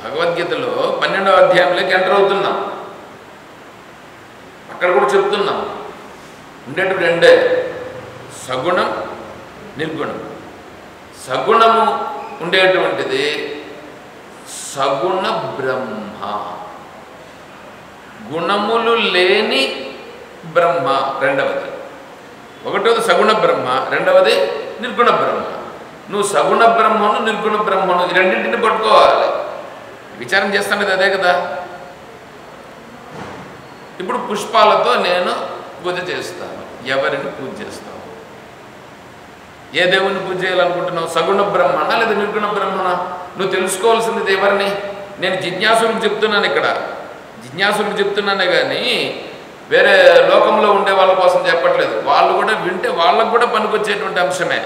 భగవద్గీతలో 12వ అధ్యాయంలోకి ఎంటర్ అవుతున్నాం. అక్కడ కూడా చెప్తున్నాం ఉండేటువంటి రెండే, సగుణం నిర్గుణం. సగుణము ఉండేటువంటిది సగుణ బ్రహ్మ, గుణములు లేని బ్రహ్మ రెండవది. ఒకటోది సగుణ బ్రహ్మ, రెండవది నిర్గుణ బ్రహ్మ. నువ్వు సగుణ బ్రహ్మను నిర్గుణ బ్రహ్మను ఈ రెండింటిని పట్టుకోవాలి. విచారం చేస్తానది అదే కదా. ఇప్పుడు పుష్పాలతో నేను పూజ చేస్తాను. ఎవరిని పూజ చేస్తావు? ఏ దేవుని పూజ చేయాలనుకుంటున్నావు? సగుణ బ్రహ్మనా లేదా నిర్గుణ బ్రహ్మనా? నువ్వు తెలుసుకోవాల్సింది ఎవరిని? నేను జిజ్ఞాసులకు చెప్తున్నాను, ఇక్కడ జిజ్ఞాసులకు చెప్తున్నానే కానీ వేరే లోకంలో ఉండే వాళ్ళ కోసం చెప్పట్లేదు. వాళ్ళు కూడా వింటే వాళ్ళకు కూడా పనికొచ్చేటువంటి అంశమే.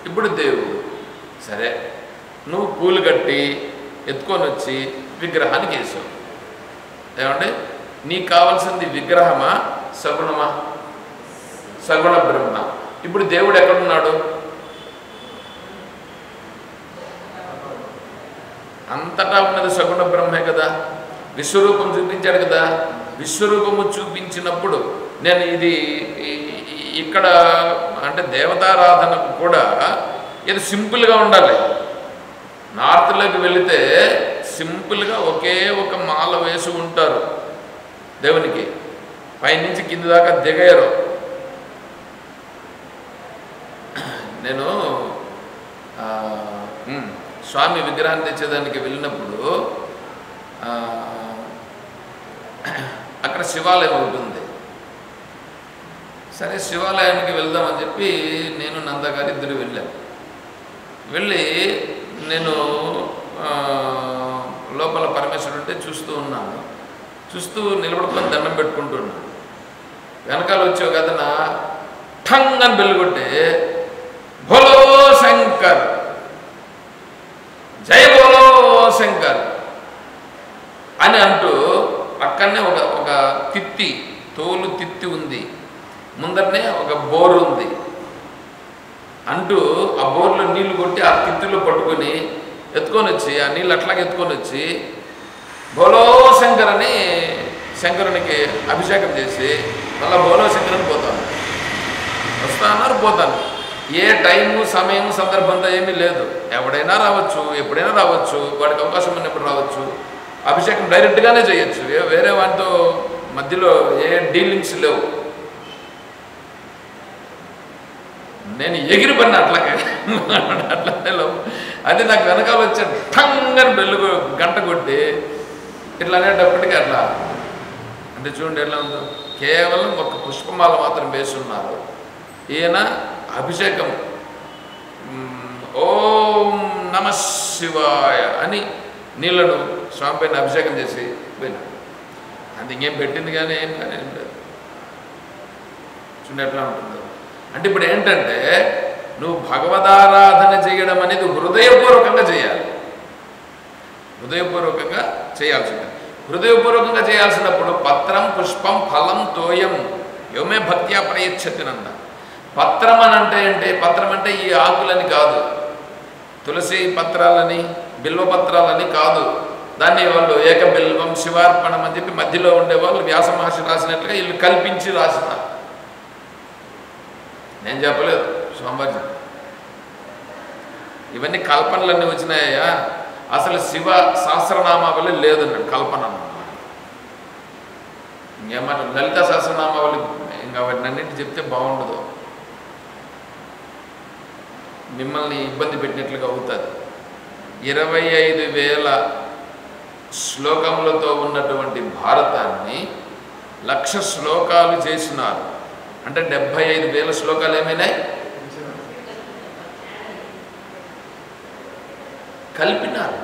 ఇప్పుడు దేవుడు సరే, నువ్వు పూలు కట్టి ఎత్తుకొని వచ్చి విగ్రహానికి వేసావు. ఏమంటే నీకు కావాల్సింది విగ్రహమా సగుణమా? సగుణ బ్రహ్మ. ఇప్పుడు దేవుడు ఎక్కడున్నాడు? అంతటా ఉన్నది సగుణ బ్రహ్మే కదా. విశ్వరూపం చూపించాడు కదా. విశ్వరూపము చూపించినప్పుడు నేను ఇది ఇక్కడ అంటే దేవతారాధనకు కూడా ఇది సింపుల్గా ఉండాలి. నార్త్లోకి వెళితే సింపుల్గా ఒకే ఒక మాల వేసి ఉంటారు దేవునికి, పైనుంచి కింద దాకా దిగయరు. నేను స్వామి విగ్రహాన్ని తెచ్చేదానికి వెళ్ళినప్పుడు అక్కడ శివాలయం ఉంటుంది. సరే శివాలయానికి వెళ్దామని చెప్పి నేను నందగారి ఇద్దరు వెళ్ళాం. వెళ్ళి నేను లోపల పరమేశ్వరుడు ఉంటే చూస్తూ ఉన్నాను. చూస్తూ నిలబడుకొని దండం పెట్టుకుంటున్నాను. వెనకాల వచ్చే ఒక అతను ఠంగ్ అని బెల్లు కొట్టి భోలో శంకర్, జయ బోలో శంకర్ అని అంటూ పక్కనే ఒక తిత్తి, తోలు తిత్తి ఉంది, ముందరనే ఒక బోరు ఉంది అంటూ ఆ బోర్లో నీళ్లు కొట్టి ఆ తిత్తిలో పట్టుకొని ఎత్తుకొని వచ్చి ఆ నీళ్ళు అట్లాగే ఎత్తుకొని వచ్చి బోలో శంకర్ అని శంకరునికి అభిషేకం చేసి మళ్ళీ బోలో శంకర్ అని పోతాను. వస్తా అన్నారు, పోతాను. ఏ టైము సమయం సందర్భంతో ఏమీ లేదు. ఎవడైనా రావచ్చు, ఎప్పుడైనా రావచ్చు, వాడికి అవకాశం ఉన్నప్పుడు రావచ్చు. అభిషేకం డైరెక్ట్గానే చేయొచ్చు, వేరే వాటితో మధ్యలో ఏ డీలింగ్స్ లేవు. నేను ఎగిరి పడిన అట్లాగే లేవు. అది నాకు వెనకాల వచ్చే ఠంగ్ అని బెల్లు గంట కొట్టి ఇట్లా అనేటప్పటికీ అట్లా అంటే చూడండి ఎట్లా ఉందో. కేవలం ఒక పుష్పమాల మాత్రం వేసి ఉన్నారు. ఈయన అభిషేకం ఓం నమ శివాయ అని నీళ్లను స్వామి పైన అభిషేకం చేసి పోయినాడు. అది ఇంకేం పెట్టింది కానీ ఏం లేదు. చూడండి ఎట్లా ఉంటుందో. అంటే ఇప్పుడు ఏంటంటే నువ్వు భగవదారాధన చేయడం అనేది హృదయపూర్వకంగా చేయాలి. హృదయపూర్వకంగా చేయాల్సిందే. హృదయపూర్వకంగా చేయాల్సినప్పుడు పత్రం పుష్పం ఫలం తోయం యోమే భక్త్యా ప్రయచ్చతి నంద. పత్రం అని అంటే ఏంటి? పత్రం అంటే ఈ ఆకులని కాదు, తులసి పత్రాలని బిల్వపత్రాలని కాదు. దాన్ని వాళ్ళు ఏకబిల్వం శివార్పణం అని చెప్పి మధ్యలో ఉండేవాళ్ళు వ్యాస మహర్షి రాసినట్లుగా వీళ్ళు కల్పించి రాసినారు. నేను చెప్పలేదు, స్వామివారి. ఇవన్నీ కల్పనలన్నీ వచ్చినాయా? అసలు శివ సహస్రనామావళి లేదన్నాడు, కల్పన అన్నమాట. ఇంకేమాట లలిత సహస్రనామావళి ఇంకా వాటిని అన్నింటి చెప్తే బాగుండదు, మిమ్మల్ని ఇబ్బంది పెట్టినట్లుగా అవుతుంది. 25,000 శ్లోకములతో ఉన్నటువంటి భారతాన్ని 1,00,000 శ్లోకాలు చేసినారు. అంటే 75,000 శ్లోకాలు ఏమైనాయి? కలిపినారు.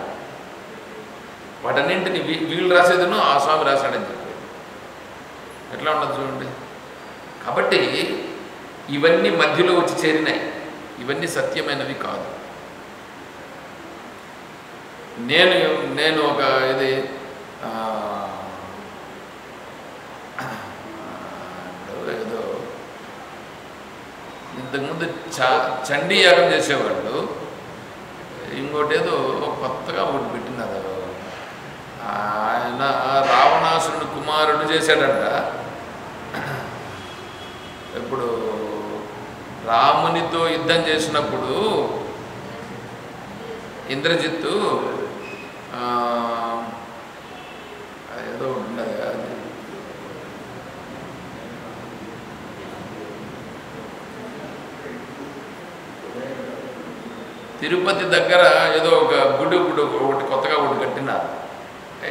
వాటన్నింటిని వీళ్ళు రాసేదను ఆ స్వామి రాశాడని చెప్పి ఎట్లా ఉండదు చూడండి. కాబట్టి ఇవన్నీ మధ్యలో వచ్చి చేరినాయి. ఇవన్నీ సత్యమైనవి కాదు. నేను ఒక ఇది ఏదో ఇంతకుముందు చండీ యాగం చేసేవాళ్ళు, ఇంకోటి ఏదో ఒక కొత్తగా ఒకటి పెట్టినారు. ఆయన రావణాసురుని కుమారుడు చేశాడంట. ఇప్పుడు రామునితో యుద్ధం చేసినప్పుడు ఇంద్రజిత్తు ఏదో ఉండదు, అది తిరుపతి దగ్గర ఏదో ఒక గుడి ఒకటి కొత్తగా ఒకటి కట్టినారు.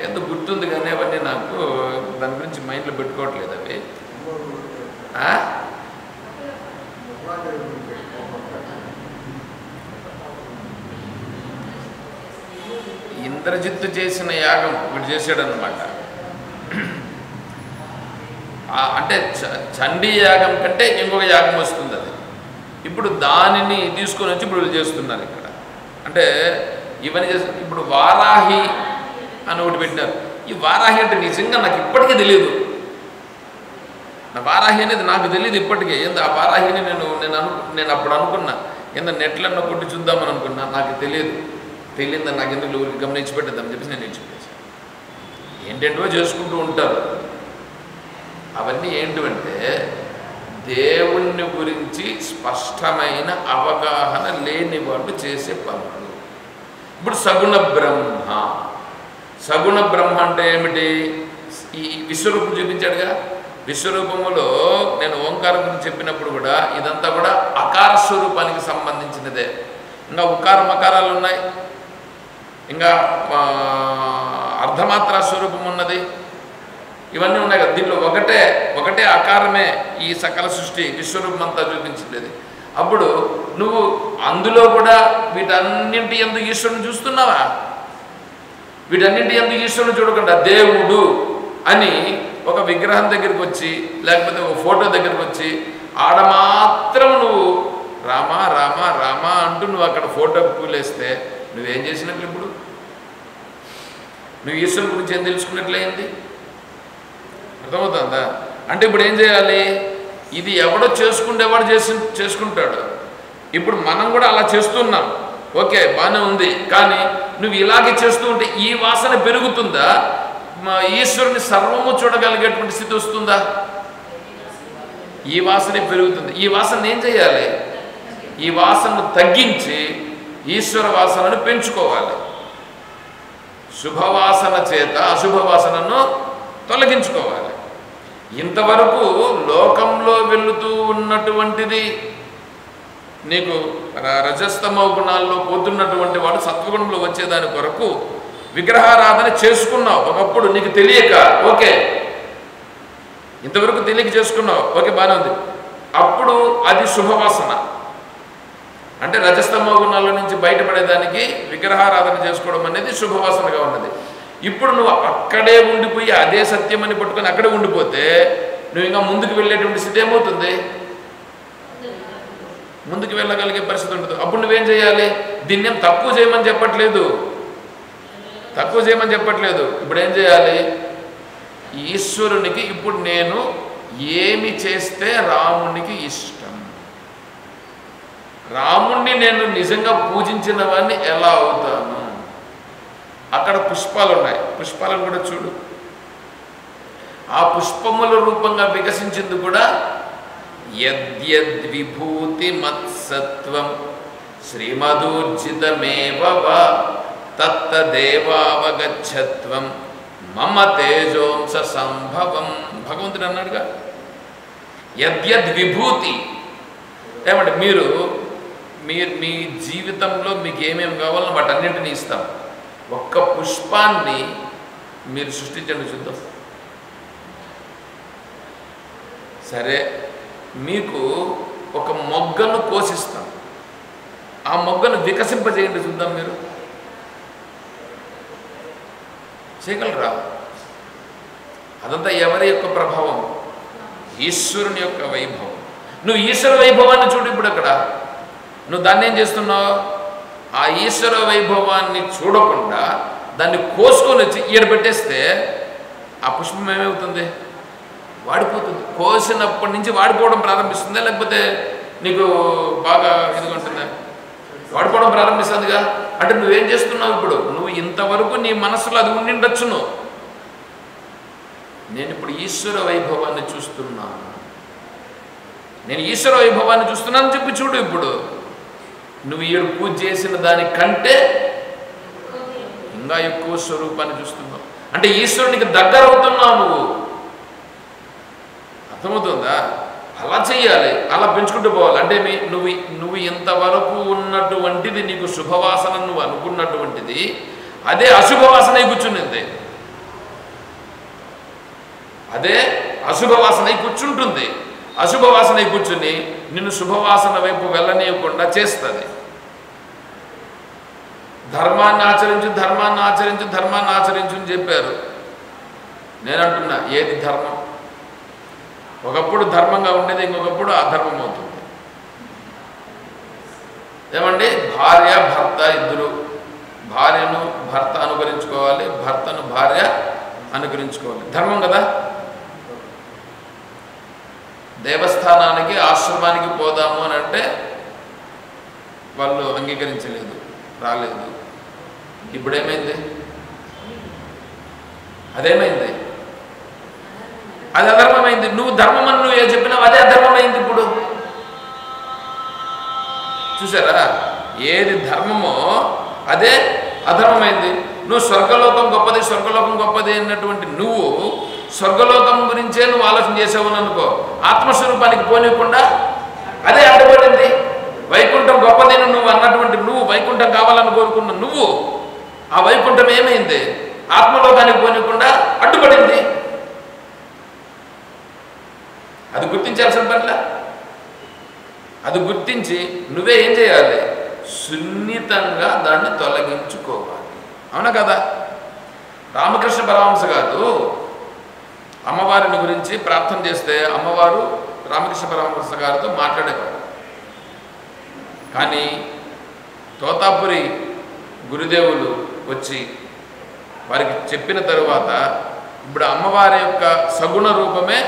ఏదో గుర్తుంది కానీ అవన్నీ నాకు దాని గురించి మైండ్లో పెట్టుకోవట్లేదు. అవి ఇంద్రజిత్తు చేసిన యాగం వీడు చేశాడనమాట. అంటే చండీ యాగం కంటే ఇంకొక యాగం వస్తుంది. అది ఇప్పుడు దానిని తీసుకొని వచ్చి ఇప్పుడు వీళ్ళు చేస్తున్నారు ఇక్కడ. అంటే ఇవన్నీ చేసి ఇప్పుడు వారాహి అని ఒకటి పెట్టినారు. ఈ వారాహి అంటే నిజంగా నాకు ఇప్పటికీ తెలియదు. నా వారాహి అనేది నాకు తెలియదు ఇప్పటికే. ఏంది ఆ వారాహిని నేను అప్పుడు అనుకున్నా, ఏందో నెట్లన్నా కొట్టి చూద్దామని అనుకున్నా. నాకు తెలియదు నాకు ఎందుకు ఊరికి గమనించి పెట్టేద్దామని చెప్పేసి నేను నేర్చుకునేసాను. ఏంటంటో చేసుకుంటూ ఉంటారు. అవన్నీ ఏంటంటే దేవుణ్ణి గురించి స్పష్టమైన అవగాహన లేని వాళ్ళు చేసే పనులు. ఇప్పుడు సగుణ బ్రహ్మ అంటే ఏమిటి? ఈ విశ్వరూపం చూపించాడుగా. విశ్వరూపములో నేను ఓంకారం గురించి చెప్పినప్పుడు కూడా ఇదంతా కూడా అకార స్వరూపానికి సంబంధించినదే. ఇంకా ఉకార మకారాలు ఉన్నాయి, ఇంకా అర్ధమాత్రా స్వరూపం ఉన్నది, ఇవన్నీ ఉన్నాయి కదా. దీంట్లో ఒకటే ఆకారమే ఈ సకల సృష్టి విశ్వరూపం అంతా చూపించలేదు. అప్పుడు నువ్వు అందులో కూడా వీటన్నింటి యందు ఈశ్వరుని చూస్తున్నావా? వీటన్నింటి యందు ఈశ్వరుని చూడకుండా దేవుడు అని ఒక విగ్రహం దగ్గరికి వచ్చి లేకపోతే ఒక ఫోటో దగ్గరికి వచ్చి ఆడ మాత్రం నువ్వు రామా రామా రామా అంటూ నువ్వు అక్కడ ఫోటోకి పూలేస్తే నువ్వేం చేసినట్లు? ఇప్పుడు నువ్వు ఈశ్వరుని గురించి ఏం తెలుసుకున్నట్లయింది? అర్థమవుతుందా? అంటే ఇప్పుడు ఏం చేయాలి? ఇది ఎవడో చేసుకుంటేవాడు చేసుకుంటాడు. ఇప్పుడు మనం కూడా అలా చేస్తున్నాం, ఓకే బాగానే ఉంది. కానీ నువ్వు ఇలాగే చేస్తూ ఉంటే ఈ వాసన పెరుగుతుందా? ఈశ్వరుని సర్వము చూడగలిగేటువంటి స్థితి వస్తుందా? ఈ వాసనే పెరుగుతుంది. ఈ వాసన ఏం చేయాలి? ఈ వాసనను తగ్గించి ఈశ్వర వాసనను పెంచుకోవాలి. శుభవాసన చేత అశుభవాసనను తొలగించుకోవాలి. ఇంతవరకు లోకంలో వెళుతూ ఉన్నటువంటిది నీకు రజస్తమో గుణాల్లో పోతున్నటువంటి వాడు సత్వగుణంలో వచ్చేదాని కొరకు విగ్రహారాధన చేసుకున్నావు. ఒకప్పుడు నీకు తెలియక, ఓకే ఇంతవరకు తెలియక చేసుకున్నావు, ఓకే బాగానే ఉంది. అప్పుడు అది శుభవాసన. అంటే రజస్తమో గుణాల నుంచి బయటపడేదానికి విగ్రహారాధన చేసుకోవడం అనేది శుభవాసనగా ఉన్నది. ఇప్పుడు నువ్వు అక్కడే ఉండిపోయి అదే సత్యమని పట్టుకొని అక్కడే ఉండిపోతే నువ్వు ఇంకా ముందుకు వెళ్ళేటువంటి స్థితి ఏమవుతుంది? ముందుకు వెళ్ళగలిగే పరిస్థితి ఉంటుంది. అప్పుడు నువ్వేం చేయాలి? దీన్ని తక్కువ చేయమని చెప్పట్లేదు. ఇప్పుడు ఏం చేయాలి? ఈశ్వరునికి ఇప్పుడు నేను ఏమి చేస్తే రామునికి ఇష్టం, రాముణ్ణి నేను నిజంగా పూజించిన వాడిని ఎలా అవుతాను? అక్కడ పుష్పాలు ఉన్నాయి, పుష్పాలను కూడా చూడు. ఆ పుష్పముల రూపంగా వికసించింది కూడా యద్యద్విభూతి మత్సత్వం శ్రీమదూర్జితమేవ తత్తదేవావగచ్చత్వం మమ తేజోంస సంభవం. భగవంతుడు అన్నాడుగా యద్యద్విభూతి. ఏమంటే మీరు మీ జీవితంలో మీకు ఏమేమి కావాలో వాటన్నింటినీ ఇస్తాం. ఒక్క పుష్పాన్ని మీరు సృష్టించండి చూద్దాం. సరే, మీకు ఒక మొగ్గను కోసిస్తాం, ఆ మొగ్గను వికసింపజేయండి చూద్దాం. మీరు చేయగలరా? అదంతా ఎవరి యొక్క ప్రభావం? ఈశ్వరుని యొక్క వైభవం. నువ్వు ఈశ్వర వైభవాన్ని చూడు. ఇప్పుడు అక్కడ నువ్వు దాన్ని ఏం చేస్తున్నావు? ఆ ఈశ్వర వైభవాన్ని చూడకుండా దాన్ని కోసుకొని వచ్చి ఈడబెట్టేస్తే ఆ పుష్పం ఏమవుతుంది? వాడిపోతుంది. కోసినప్పటి నుంచి వాడిపోవడం ప్రారంభిస్తుందా, లేకపోతే నీకు బాగా ఇదిగా ఉంటుందా? వాడిపోవడం ప్రారంభిస్తుందిగా. అంటే నువ్వేం చేస్తున్నావు ఇప్పుడు? నువ్వు ఇంతవరకు నీ మనసులో అది ఉండిండొచ్చును. నేను ఇప్పుడు ఈశ్వర వైభవాన్ని చూస్తున్నాను, నేను ఈశ్వర వైభవాన్ని చూస్తున్నానని చెప్పి చూడు. ఇప్పుడు నువ్వు ఈడు పూజ చేసిన దానికంటే ఇంకా ఎక్కువ స్వరూపాన్ని చూస్తున్నావు. అంటే ఈశ్వరునికి దగ్గర అవుతున్నావు నువ్వు. అర్థమవుతుందా? అలా చెయ్యాలి, అలా పెంచుకుంటూ పోవాలి. అంటే నువ్వు ఇంతవరకు ఉన్నటువంటిది నీకు శుభవాసన నువ్వు అనుకున్నటువంటిది అదే అశుభవాసన కూర్చునింది, అదే అశుభవాసన కూర్చుంటుంది. అశుభవాసన కూర్చుని నిన్ను శుభవాసన వైపు వెళ్ళనీయకుండా చేస్తుంది. ధర్మాన్ని ఆచరించు, ధర్మాన్ని ఆచరించు, ధర్మాన్ని ఆచరించు అని చెప్పారు. నేనంటున్నా, ఏది ధర్మం? ఒకప్పుడు ధర్మంగా ఉండేది, ఇంకొకప్పుడు అధర్మం అవుతుంది. ఏమండి, భార్య భర్త ఇద్దరు, భార్యను భర్త అనుకరించుకోవాలి, భర్తను భార్య అనుకరించుకోవాలి. ధర్మం కదా. దేవస్థానానికి ఆశ్రమానికి పోదాము అని అంటే వాళ్ళు అంగీకరించలేదు, రాలేదు. ఇప్పుడేమైంది? అదేమైంది? అది అధర్మమైంది. నువ్వు ధర్మం అని నువ్వు ఏం చెప్పినావు అదే అధర్మమైంది. ఇప్పుడు చూసారా, ఏది ధర్మమో అదే అధర్మమైంది. నువ్వు స్వర్గలోకం గొప్పది, స్వర్గలోకం గొప్పది అన్నటువంటి నువ్వు స్వర్గలోకం గురించే నువ్వు ఆలోచన చేసావు అనుకో, ఆత్మస్వరూపానికి పోనీయకుండా అదే అడ్డుపడింది. వైకుంఠం గొప్పది నువ్వు అన్నటువంటి నువ్వు, వైకుంఠం కావాలని కోరుకున్న నువ్వు, ఆ వైకుంఠం ఏమైంది? ఆత్మలోకానికి పోనీయకుండా అడ్డుపడింది. అది గుర్తించాల్సిన పట్ల అది గుర్తించి నువ్వే ఏం చేయాలి? సున్నితంగా దాన్ని తొలగించుకోవాలి. అవునా కదా? రామకృష్ణ పరమహంస గారు అమ్మవారిని గురించి ప్రార్థన చేస్తే అమ్మవారు రామకృష్ణ పరమహంస గారితో మాట్లాడేవారు. కానీ తోతాపురి గురుదేవులు వచ్చి వారికి చెప్పిన తరువాత ఇప్పుడు అమ్మవారి యొక్క సగుణ రూపమే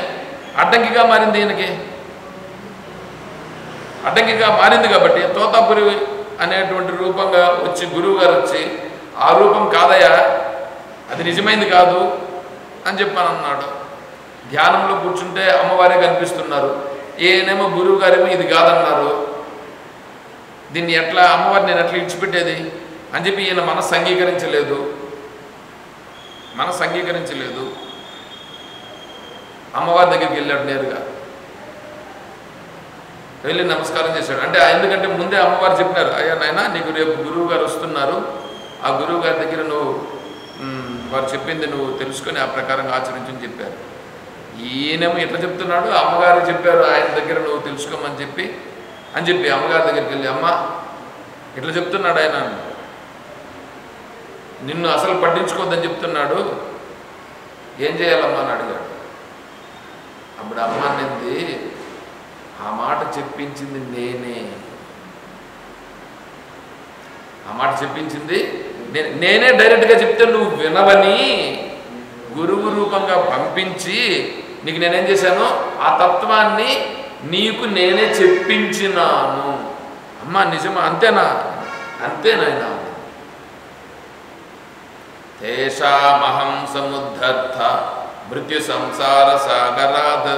అడ్డంకిగా మారింది. ఈయనకి అడ్డంకిగా మారింది కాబట్టి తోతాపురి అనేటువంటి రూపంగా వచ్చి గురువు గారు వచ్చి ఆ రూపం కాదయా, అది నిజమైంది కాదు అని చెప్పానన్నాడు. ధ్యానంలో కూర్చుంటే అమ్మవారే కనిపిస్తున్నారు, ఈయనేమో గురువు గారేమో ఇది కాదన్నారు. దీన్ని ఎట్లా అమ్మవారిని నేను ఎట్లా ఇచ్చిపెట్టేది అని చెప్పి ఈయన మనసు అంగీకరించలేదు. అమ్మవారి దగ్గరికి వెళ్ళాడు, నేరుగా వెళ్ళి నమస్కారం చేశాడు. అంటే ఎందుకంటే ముందే అమ్మవారు చెప్పినారు, అయ్యా నాయన నీకు రేపు గురువు గారు వస్తున్నారు, ఆ గురువు గారి దగ్గర నువ్వు వారు చెప్పింది నువ్వు తెలుసుకొని ఆ ప్రకారంగా ఆచరించని చెప్పారు. ఈయనేమో ఎట్లా చెప్తున్నాడు, అమ్మగారు చెప్పారు ఆయన దగ్గర నువ్వు తెలుసుకోమని చెప్పి అమ్మగారి దగ్గరికి వెళ్ళి, అమ్మ ఇట్లా చెప్తున్నాడు ఆయన, నిన్ను అసలు పట్టించుకోవద్దని చెప్తున్నాడు, ఏం చేయాలమ్మా అని అడిగాడు. అప్పుడు అమ్మ అనింది, ఆ మాట చెప్పించింది నేనే, ఆ మాట చెప్పించింది నేనే డైరెక్ట్గా చెప్తే నువ్వు వినవని గురువు రూపంగా పంపించి నీకు నేనేం చేశాను, ఆ తత్వాన్ని నీకు నేనే చెప్పించినాను. అమ్మా నిజమా? అంతేనా? అంతేనాయన. తేషామహం సముద్ధర్థ మృత్యు సంసార సాగరాద్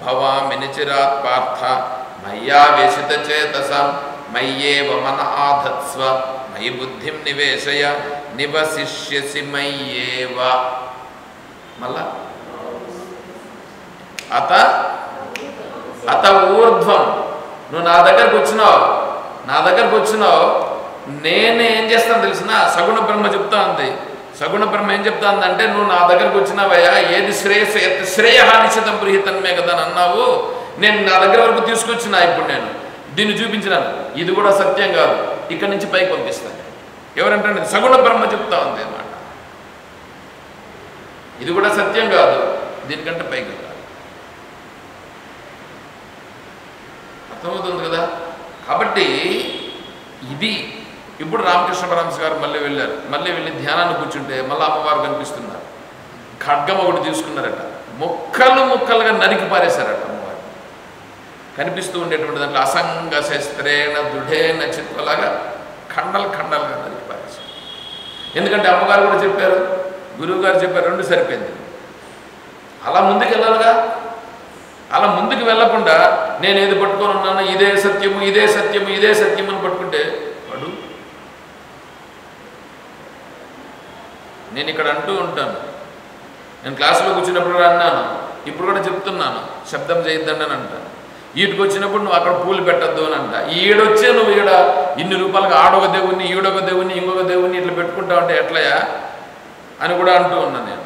భవామి నిచిరాత్ పార్థ మయ్యా వ్యసిత చేతసం మయ్యేవ మన ఆధత్స్వ మయి బుద్ధిం నివేశయ నివసిష్యసి మయ్యేవ. మళ్ళా అత ఊర్ధ్వం, నువ్వు నా దగ్గరకు వచ్చినావు, నేనే ఏం చేస్తాను తెలిసిన? సగుణ బ్రహ్మ చెప్తా ఉంది. సగుణ బ్రహ్మ ఏం చెప్తా ఉందంటే, నువ్వు నా దగ్గరకు వచ్చినావయ్యా, ఏది శ్రేయస్సు శ్రేయ నిశ్చితం ప్రియతన్మే కదా అని అన్నావు, నేను నా దగ్గర వరకు తీసుకొచ్చినా, ఇప్పుడు నేను దీన్ని చూపించినాను, ఇది కూడా సత్యం కాదు, ఇక్కడి నుంచి పైకి పంపిస్తాను. ఎవరంటే సగుణ బ్రహ్మ చెప్తా ఉంది అన్నమాట. ఇది కూడా సత్యం కాదు, దీనికంటే పైకి వెళ్ళాలి. అర్థమవుతుంది కదా? కాబట్టి ఇది ఇప్పుడు రామకృష్ణ పరమహంస గారు మళ్ళీ వెళ్ళి ధ్యానాన్ని కూర్చుంటే మళ్ళీ అమ్మవారు కనిపిస్తున్నారు. ఖడ్గం ఒకటి తీసుకున్నారట, ముక్కలుగా నరికి పారేశారట అమ్మవారు. కనిపిస్తూ ఉండేటువంటి దాంట్లో అసంగ శస్త్రేణ దృఢేన చిత్వలాగా ఖండలుగా నరికి పారేశారు. ఎందుకంటే అమ్మగారు కూడా చెప్పారు, గురువు గారు చెప్పారు, రెండు సరిపోయింది. అలా ముందుకు వెళ్ళాలిగా. అలా ముందుకు వెళ్ళకుండా నేను ఏది పట్టుకొని ఉన్నాను, ఇదే సత్యము ఇదే సత్యము ఇదే సత్యము అని పట్టుకుంటే వాడు. నేను ఇక్కడ అంటూ ఉంటాను, నేను క్లాసులో కూర్చున్నప్పుడు కూడా అన్నాను, ఇప్పుడు కూడా చెప్తున్నాను, శబ్దం చేయొద్దండి అని అంటాను. వీటికి వచ్చినప్పుడు నువ్వు అక్కడ పూలు పెట్టద్దు అని అంట. ఈడొచ్చే నువ్వు ఈడ ఇన్ని రూపాయలుగా ఆడొక దేవుణ్ణి ఈడొక దేవుణ్ణి ఇంకొక దేవుణ్ణి ఇట్లా పెట్టుకుంటావు అంటే ఎట్లయా అని కూడా అంటూ ఉన్నాను నేను.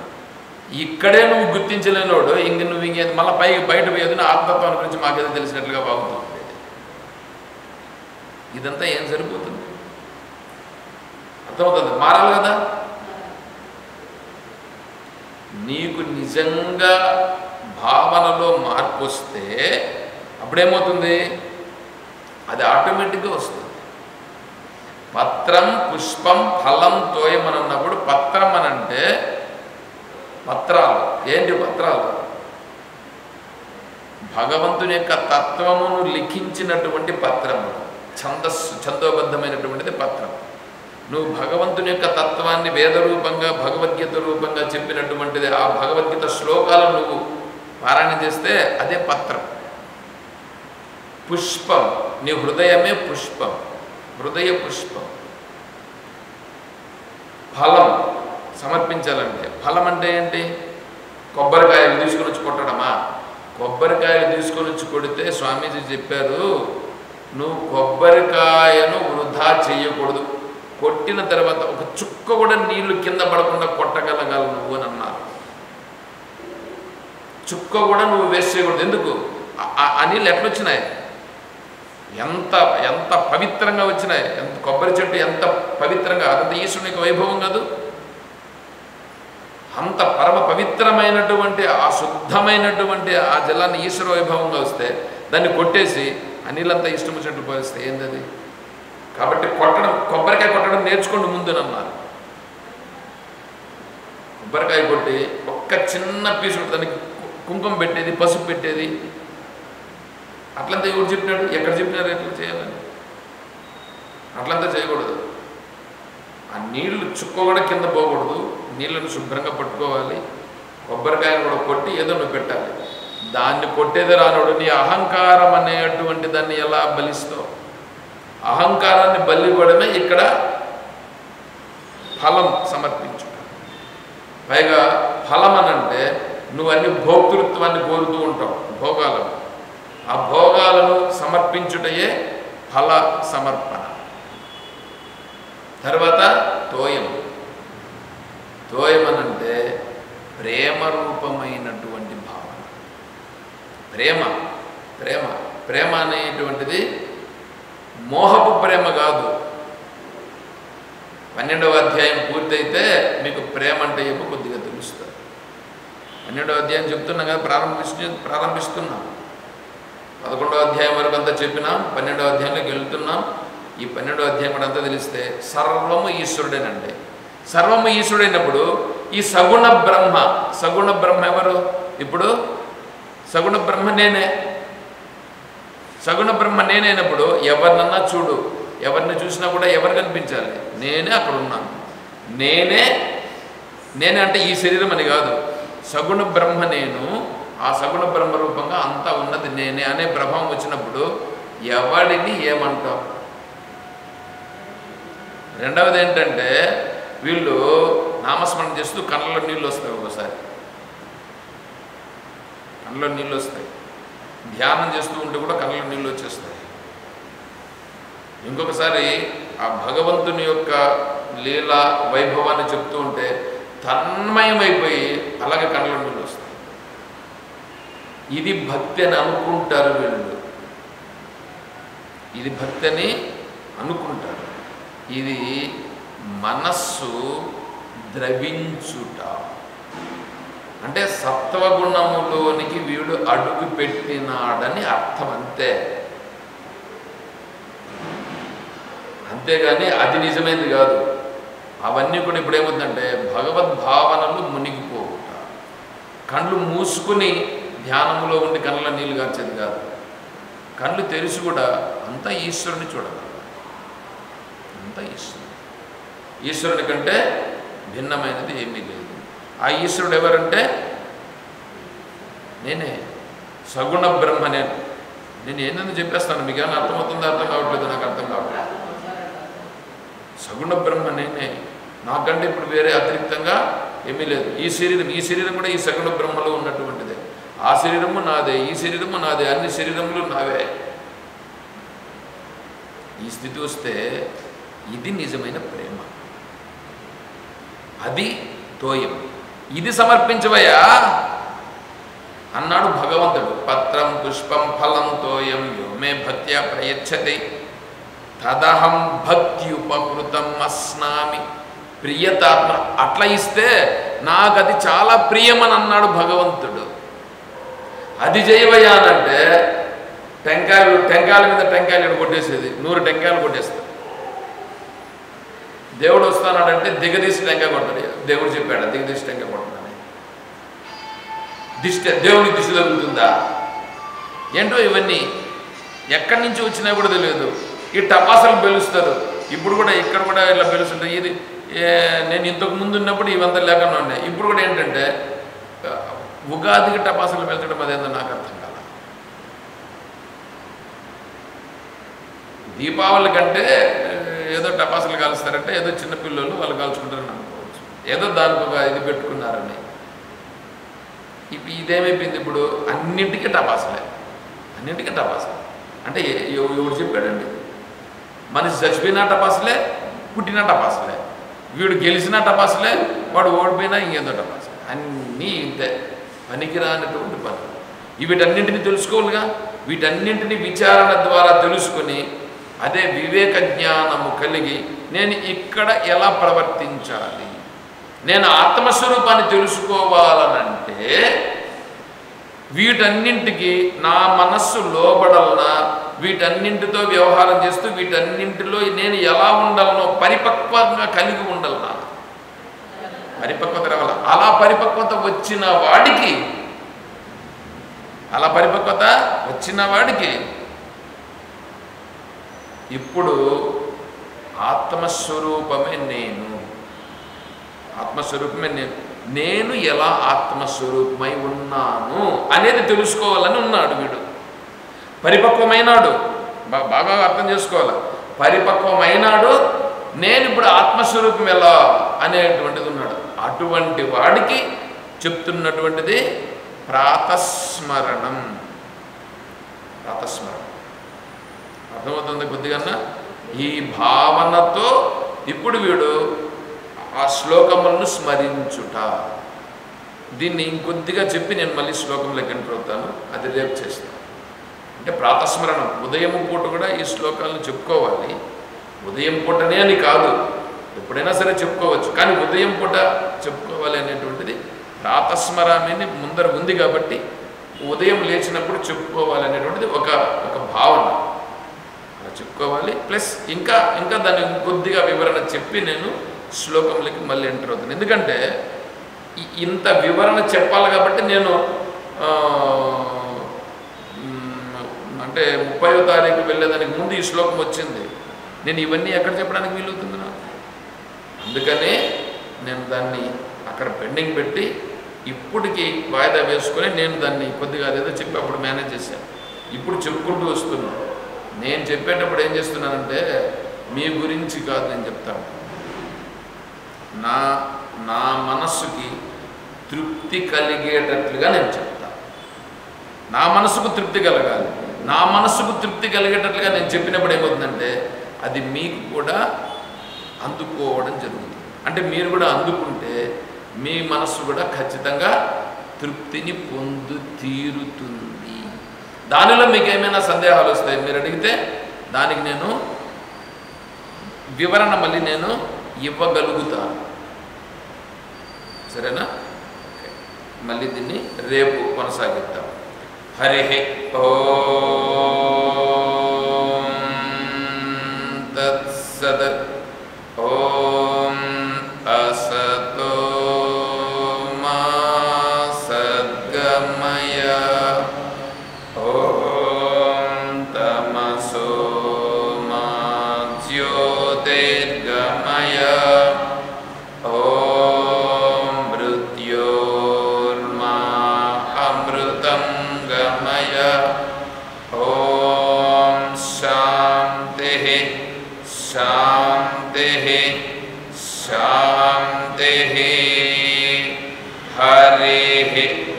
ఇక్కడే నువ్వు గుర్తించలేనోడు ఇంక నువ్వు ఇంకేది మళ్ళీ బయట పోయేది నా ఆత్మతత్వాన్ని గురించి మాకేదో తెలిసినట్లుగా బాగుతుంది. ఇదంతా ఏం సరిపోతుంది? అర్థమవుతుంది, మారాలి కదా. నీకు నిజంగా భావనలో మార్పు వస్తే అప్పుడేమవుతుంది? అది ఆటోమేటిక్గా వస్తుంది. పత్రం పుష్పం ఫలం తోయం అని అన్నప్పుడు పత్రం అని అంటే పత్రాలు. ఏంటి పత్రాలు? భగవంతుని యొక్క తత్వమును లిఖించినటువంటి పత్రము, ఛందోబద్ధమైనటువంటిది పత్రం. నువ్వు భగవంతుని యొక్క తత్వాన్ని వేదరూపంగా భగవద్గీత రూపంగా చెప్పినటువంటిది, ఆ భగవద్గీత శ్లోకాలను నువ్వు పారాయణం చేస్తే అదే పత్రం. పుష్పం, నీ హృదయమే పుష్పం, హృదయ పుష్పం. ఫలం సమర్పించాలంటే, ఫలం అంటే ఏంటి? కొబ్బరికాయలు తీసుకొని వచ్చి కొట్టడమా? కొబ్బరికాయలు తీసుకొని వచ్చి కొడితే స్వామీజీ చెప్పారు, నువ్వు కొబ్బరికాయను వృధా చేయకూడదు, కొట్టిన తర్వాత ఒక చుక్క కూడా నీళ్లు కింద పడకుండా కొట్టగలగాలి నువ్వు అని అన్నారు. చుక్క కూడా నువ్వు వేస్ట్ చేయకూడదు. ఎందుకు? ఆ నీళ్ళు ఎట్లొచ్చినాయి? ఎంత ఎంత పవిత్రంగా వచ్చినాయి. ఎంత కొబ్బరి చెట్టు ఎంత పవిత్రంగా, అదంత ఈశ్వరుని యొక్క వైభవం కాదు? అంత పరమ పవిత్రమైనటువంటి ఆ శుద్ధమైనటువంటి ఆ జలాన్ని ఈశ్వర వైభవంగా వస్తే దాన్ని కొట్టేసి ఆ నీళ్ళంతా ఇష్టం వచ్చినట్టు పోలిస్తే ఏందది? కాబట్టి కొబ్బరికాయ కొట్టడం నేర్చుకోండి ముందు అన్నారు. కొబ్బరికాయ కొట్టి ఒక్క చిన్న పీసు దానికి కుంకుమ పెట్టేది, పసుపు పెట్టేది, అట్లంతా ఎవరు చెప్పినాడు? ఎక్కడ చెప్పినారు ఎట్లా చేయాలని? అట్లంతా చేయకూడదు. ఆ నీళ్లు చుక్క కూడా కింద పోకూడదు, నీళ్ళను శుభ్రంగా పట్టుకోవాలి. కొబ్బరికాయను కూడా కొట్టి ఏదో నువ్వు పెట్టాలి. దాన్ని కొట్టేదే రానోడు నీ అహంకారం అనేటువంటి దాన్ని ఎలా బలిస్తావు? అహంకారాన్ని బలివ్వడమే ఇక్కడ ఫలం సమర్పించు. పైగా ఫలం అనంటే నువ్వు అన్ని భోక్తృత్వాన్ని కోరుతూ ఉంటావు, భోగాలను. ఆ భోగాలను సమర్పించుటయే ఫల సమర్పణ. తర్వాత తోయం. తోయం అనంటే ప్రేమ రూపమైనటువంటి భావన. ప్రేమ ప్రేమ ప్రేమ అనేటువంటిది మోహపు ప్రేమ కాదు. 12వ అధ్యాయం పూర్తయితే మీకు ప్రేమ అంటే ఏమో కొద్దిగా తెలుస్తుంది. 12వ అధ్యాయం చెప్తున్నాం కదా, ప్రారంభిస్తున్నాం. 11వ అధ్యాయం వరకు అంతా చెప్పినాం, 12వ అధ్యాయంలోకి వెళ్తున్నాం. ఈ 12వ అధ్యాయం కూడా అంతా తెలిస్తే సర్వము ఈశ్వరుడేనండి. సర్వము ఈశ్వరుడైనప్పుడు ఈ సగుణ బ్రహ్మ ఎవరు? ఇప్పుడు సగుణ బ్రహ్మ నేనే. సగుణ బ్రహ్మ నేనైనప్పుడు ఎవరినన్నా చూడు, ఎవరిని చూసినా కూడా ఎవరు కనిపించాలి? నేనే అక్కడ ఉన్నాను. నేనే అంటే ఈ శరీరం అని కాదు. సగుణ బ్రహ్మ నేను, ఆ సగుణ బ్రహ్మ రూపంగా అంతా ఉన్నది నేనే అనే ప్రభావం వచ్చినప్పుడు ఎవడిని ఏమంటాం? రెండవది ఏంటంటే వీళ్ళు నామస్మరణ చేస్తూ కళ్ళలో నీళ్ళు వస్తాయి, ఒకసారి కళ్ళలో నీళ్ళు వస్తాయి. ధ్యానం చేస్తూ ఉంటే కూడా కళ్ళలో నీళ్ళు వచ్చేస్తాయి. ఇంకొకసారి ఆ భగవంతుని యొక్క లీలా వైభవాన్ని చెప్తూ ఉంటే తన్మయమైపోయి అలాగే కళ్ళలో నీళ్ళు వస్తాయి. ఇది భక్తి అని అనుకుంటారు వీళ్ళు, ఇది భక్తి అని అనుకుంటారు. ఇది మనస్సు ద్రవించుట అంటే సత్వగుణములోనికి వీడు అడుగు పెట్టినాడని అర్థం, అంతే. అంతేగాని అది నిజమైనది కాదు. అవన్నీ కూడా ఇప్పుడు ఏమవుతుందంటే భగవద్భావనలు మునిగిపోవుట. కళ్ళు మూసుకుని ధ్యానంలో ఉండి కళ్ళ నీళ్ళు గార్చేది కాదు. కళ్ళు తెరిచి కూడా అంతా ఈశ్వరుని చూడగలరు, అంతా ఈశ్వరుడు. ఈశ్వరుని కంటే భిన్నమైనది ఏమీ లేదు. ఆ ఈశ్వరుడు ఎవరంటే నేనే, సగుణ బ్రహ్మ. నేను ఏందని చెప్పేస్తాను, మీకు ఏమైనా అర్థమవుతుందో అర్థం కావట్లేదు, నాకు అర్థం కావట్లేదు. సగుణ బ్రహ్మ నేనే, నాకంటే ఇప్పుడు వేరే అతిరిక్తంగా ఏమీ లేదు. ఈ శరీరం కూడా ఈ సగుణ బ్రహ్మలో ఉన్నటువంటిదే. ఆ శరీరము నాదే, ఈ శరీరము నాదే, అన్ని శరీరములు నావే. ఈ స్థితి వస్తే ఇది నిజమైన ప్రేమ, అది తోయం. ఇది సమర్పించవయ్యా అన్నాడు భగవంతుడు. పత్రం పుష్పం ఫలం తోయం యో మే భక్త్యా ప్రయచ్చతే తదహం భక్త్యుపకృతం అస్నామి ప్రియతాత్మ. అట్లా ఇస్తే నాకు అది చాలా ప్రియమని అన్నాడు భగవంతుడు. అది చేయవయ్యానంటే టెంకాయల మీద టెంకాయలు కొట్టేసేది, 100 టెంకాయలు కొట్టేస్తాడు. దేవుడు వస్తానాడంటే దిగదీసి టెంకాయ కొట్టాడు. దేవుడు చెప్పాడు దిగదీసి టెంకాయ కొట్టడని. దేవుని దిష్టి తగులుతుందా ఏంటో ఇవన్నీ ఎక్కడి నుంచి వచ్చినా కూడా తెలియదు. ఈ టపాసాలు పెలుస్తారు, ఇప్పుడు కూడా ఇక్కడ కూడా ఇలా పెలుస్తుంటాయి. ఇది నేను ఇంతకు ముందు ఉన్నప్పుడు ఇవంతా లేకుండా ఉన్నాయి. ఇప్పుడు కూడా ఏంటంటే ఉగాదికి టపాసాలు పెంచడం అదేందో నాకు అర్థం కాదు. దీపావళి కంటే ఏదో టపాసులు కాలుస్తారంటే ఏదో చిన్నపిల్లలు వాళ్ళు కాల్చుకుంటారని అనుకోవచ్చు, ఏదో దానికి ఒక ఇది పెట్టుకున్నారని. ఇదేమైపోయింది ఇప్పుడు అన్నింటికీ టపాసులే. అంటే ఎవడు చెప్పాడండి? మనిషి చచ్చిపోయినా టపాసులే, పుట్టినా టపాసులే, వీడు గెలిచినా టపాసులే, వాడు ఓడిపోయినా ఇంకేదో టపాసులే. అన్నీ ఇంతే, పనికిరానటువంటి పనులు. వీటన్నింటినీ తెలుసుకోవాలిగా. వీటన్నింటినీ విచారణ ద్వారా తెలుసుకొని అదే వివేక జ్ఞానము కలిగి నేను ఇక్కడ ఎలా ప్రవర్తించాలి, నేను ఆత్మస్వరూపాన్ని తెలుసుకోవాలనంటే వీటన్నింటికి నా మనస్సు లోబడలనా, వీటన్నింటితో వ్యవహారం చేస్తూ వీటన్నింటిలో నేను ఎలా ఉండాలనో పరిపక్వంగా కలిగి ఉండాలనా, పరిపక్వత రావాల. అలా పరిపక్వత వచ్చిన వాడికి ఇప్పుడు ఆత్మస్వరూపమే నేను ఎలా ఆత్మస్వరూపమై ఉన్నాను అనేది తెలుసుకోవాలని ఉన్నాడు వీడు. పరిపక్వమైనాడు, బాగా అర్థం చేసుకోవాలి. పరిపక్వమైనాడు, నేను ఇప్పుడు ఆత్మస్వరూపం ఎలా అనేటువంటిది ఉన్నాడు. అటువంటి వాడికి చెప్తున్నటువంటిది ప్రాతస్మరణం. అర్థమవుతుంది కొద్దిగా? ఈ భావనతో ఇప్పుడు వీడు ఆ శ్లోకములను స్మరించుట. దీన్ని ఇంకొద్దిగా చెప్పి నేను మళ్ళీ శ్లోకంలోకి ఎంటర్ అవుతాను, అది రేపు చేస్తాను. అంటే ప్రాతస్మరణం, ఉదయం పూట కూడా ఈ శ్లోకాలను చెప్పుకోవాలి. ఉదయం పూటనే అని కాదు, ఎప్పుడైనా సరే చెప్పుకోవచ్చు, కానీ ఉదయం పూట చెప్పుకోవాలి అనేటువంటిది ప్రాతస్మరణని ముందర ఉంది కాబట్టి ఉదయం లేచినప్పుడు చెప్పుకోవాలి అనేటువంటిది ఒక భావన. అలా చెప్పుకోవాలి. ప్లస్ ఇంకా దాన్ని కొద్దిగా వివరణ చెప్పి నేను శ్లోకంలోకి మళ్ళీ ఎంటర్ అవుతాను. ఎందుకంటే ఇంత వివరణ చెప్పాలి కాబట్టి నేను అంటే 30వ తారీఖు వెళ్ళేదానికి ముందు ఈ శ్లోకం వచ్చింది. నేను ఇవన్నీ ఎక్కడ చెప్పడానికి వీలవుతుంది నాకు? అందుకనే నేను దాన్ని అక్కడ పెండింగ్ పెట్టి ఇప్పటికి వాయిదా వేసుకొని నేను దాన్ని కొద్దిగా అదేదో చెప్పి అప్పుడు మేనేజ్ చేశాను. ఇప్పుడు చెప్పుకుంటూ వస్తున్నాను. నేను చెప్పేటప్పుడు ఏం చేస్తున్నానంటే మీ గురించి కాదు నేను చెప్తాను, నా మనస్సుకి తృప్తి కలిగేటట్లుగా నేను చెప్తాను. నా మనసుకు తృప్తి కలగాలి. నా మనస్సుకు తృప్తి కలిగేటట్లుగా నేను చెప్పినప్పుడు ఏమవుతుందంటే అది మీకు కూడా అందుకోవడం జరుగుతుంది. అంటే మీరు కూడా అందుకుంటే మీ మనస్సు కూడా ఖచ్చితంగా తృప్తిని తీరుతుంది. దానిలో మీకు ఏమైనా సందేహాలు వస్తాయి మీరు అడిగితే దానికి నేను వివరణ మళ్ళీ నేను ఇవ్వగలుగుతాను. సరేనా? మళ్ళీ దీన్ని రేపు కొనసాగిద్దాం. హరి ఓం తత్సత్. ఓం అసతో మా సద్గమయ. ఓం తమసో మా జ్యోతిర్గమయ. शान्तिः शान्तिः हरिः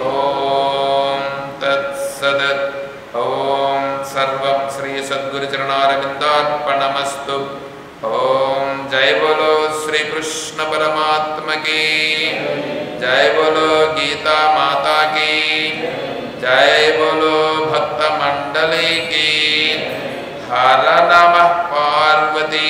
ॐ तत्सत् ॐ सर्वं श्री सद्गुरुचरणारविन्दार्पणमस्तु। ॐ जय बोलो श्री कृष्ण परमात्मा की जय, बोलो गीता माता की जय, बोलो भक्त मंडली की। हर नमः पार्वती